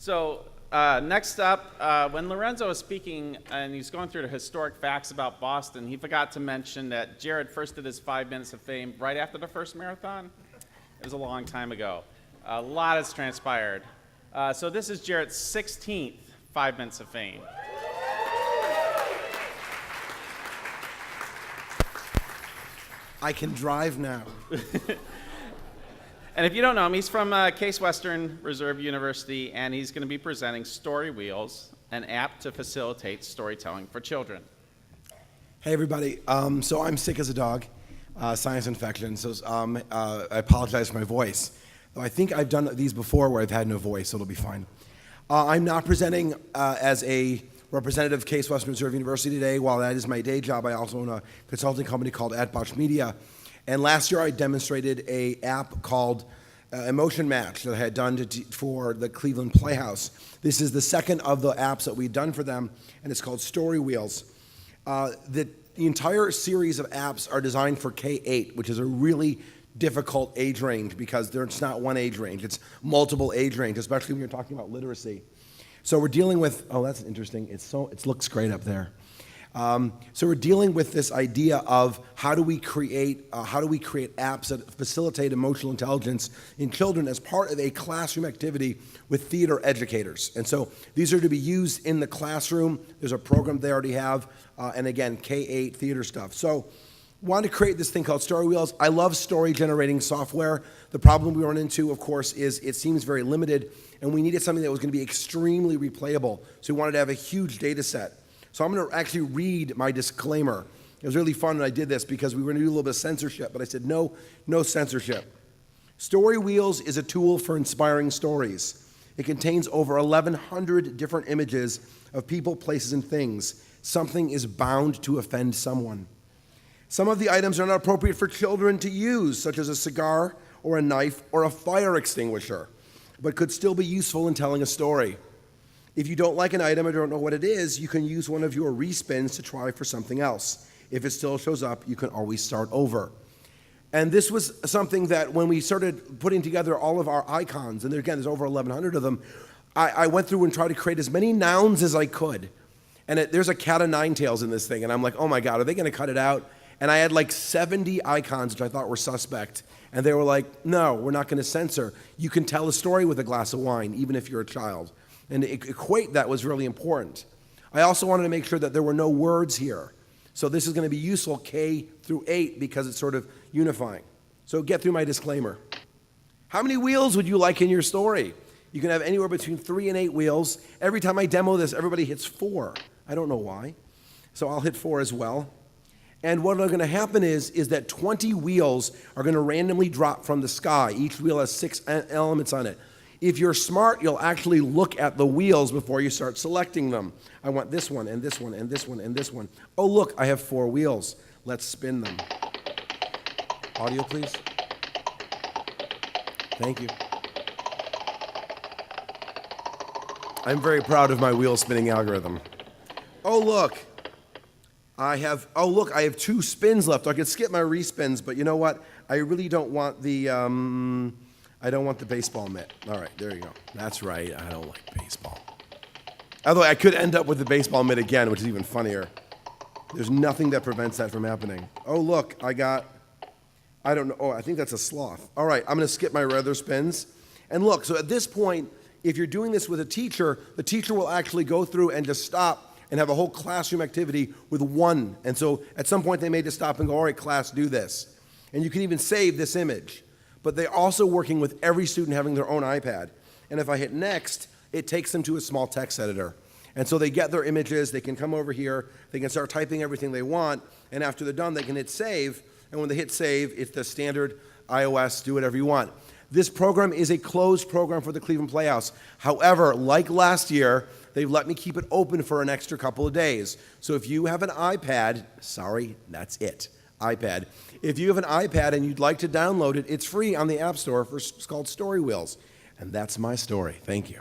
So next up, when Lorenzo was speaking and he's going through the historic facts about Boston, he forgot to mention that Jared first did his 5 minutes of fame right after the first marathon. It was a long time ago. A lot has transpired. So this is Jared's 16th 5 minutes of fame. I can drive now. And if you don't know him, he's from Case Western Reserve University, and he's going to be presenting Story Wheels, an app to facilitate storytelling for children. Hey, everybody. So I'm sick as a dog, sinus infection, so I apologize for my voice. Though I think I've done these before where I've had no voice, so it'll be fine. I'm not presenting as a representative of Case Western Reserve University today. While that is my day job, I also own a consulting company called Atbosh Media. And last year I demonstrated an app called Emotion Match that I had done for the Cleveland PlayHouse. This is the second of the apps that we've done for them, and it's called Story Wheels. The entire series of apps are designed for K-8, which is a really difficult age range because it's not one age range, it's multiple age range, especially when you're talking about literacy. So we're dealing with, oh, that's interesting, it looks great up there. So we're dealing with this idea of how do we create apps that facilitate emotional intelligence in children as part of a classroom activity with theater educators. And so these are to be used in the classroom. There's a program they already have, and again, K-8 theater stuff. So wanted to create this thing called Story Wheels. I love story generating software. The problem we run into, of course, is it seems very limited, and we needed something that was going to be extremely replayable. So we wanted to have a huge data set. So I'm going to actually read my disclaimer. It was really fun when I did this because we were going to do a little bit of censorship, but I said no censorship. Story Wheels is a tool for inspiring stories. It contains over 1,100 different images of people, places, and things. Something is bound to offend someone. Some of the items are not appropriate for children to use, such as a cigar or a knife or a fire extinguisher, but could still be useful in telling a story. If you don't like an item or don't know what it is, you can use one of your respins to try for something else. If it still shows up, you can always start over. And this was something that when we started putting together all of our icons, and again, there's over 1,100 of them, I went through and tried to create as many nouns as I could. And there's a cat of nine tails in this thing, and I'm like, oh my God, are they gonna cut it out? And I had like 70 icons, which I thought were suspect. And they were like, no, we're not gonna censor. You can tell a story with a glass of wine, even if you're a child. And to equate that was really important. I also wanted to make sure that there were no words here. So this is going to be useful K through 8 because it's sort of unifying. So get through my disclaimer. How many wheels would you like in your story? You can have anywhere between 3 and 8 wheels. Every time I demo this, everybody hits 4. I don't know why. So I'll hit 4 as well. And what are going to happen is that 20 wheels are going to randomly drop from the sky. Each wheel has 6 elements on it. If you're smart, you'll actually look at the wheels before you start selecting them. I want this one, and this one, and this one, and this one. Oh, look, I have 4 wheels. Let's spin them. Audio, please. Thank you. I'm very proud of my wheel spinning algorithm. Oh, look. I have 2 spins left. I could skip my respins, but you know what? I really don't want the, I don't want the baseball mitt. All right, there you go. That's right, I don't like baseball. Although I could end up with the baseball mitt again, which is even funnier. There's nothing that prevents that from happening. Oh, look, I don't know, oh, I think that's a sloth. All right, I'm gonna skip my other spins. And look, so at this point, if you're doing this with a teacher, the teacher will actually go through and just stop and have a whole classroom activity with 1. And so at some point they may just stop and go, all right, class, do this. And you can even save this image. But they're also working with every student having their own iPad. And if I hit next, it takes them to a small text editor. And so they get their images, they can come over here, they can start typing everything they want, and after they're done, they can hit save, and when they hit save, it's the standard iOS, do whatever you want. This program is a closed program for the Cleveland PlayHouse. However, like last year, they've let me keep it open for an extra couple of days. So if you have an iPad, sorry, that's it. iPad. If you have an iPad and you'd like to download it, it's free on the App Store. It's called Story Wheels. And that's my story. Thank you.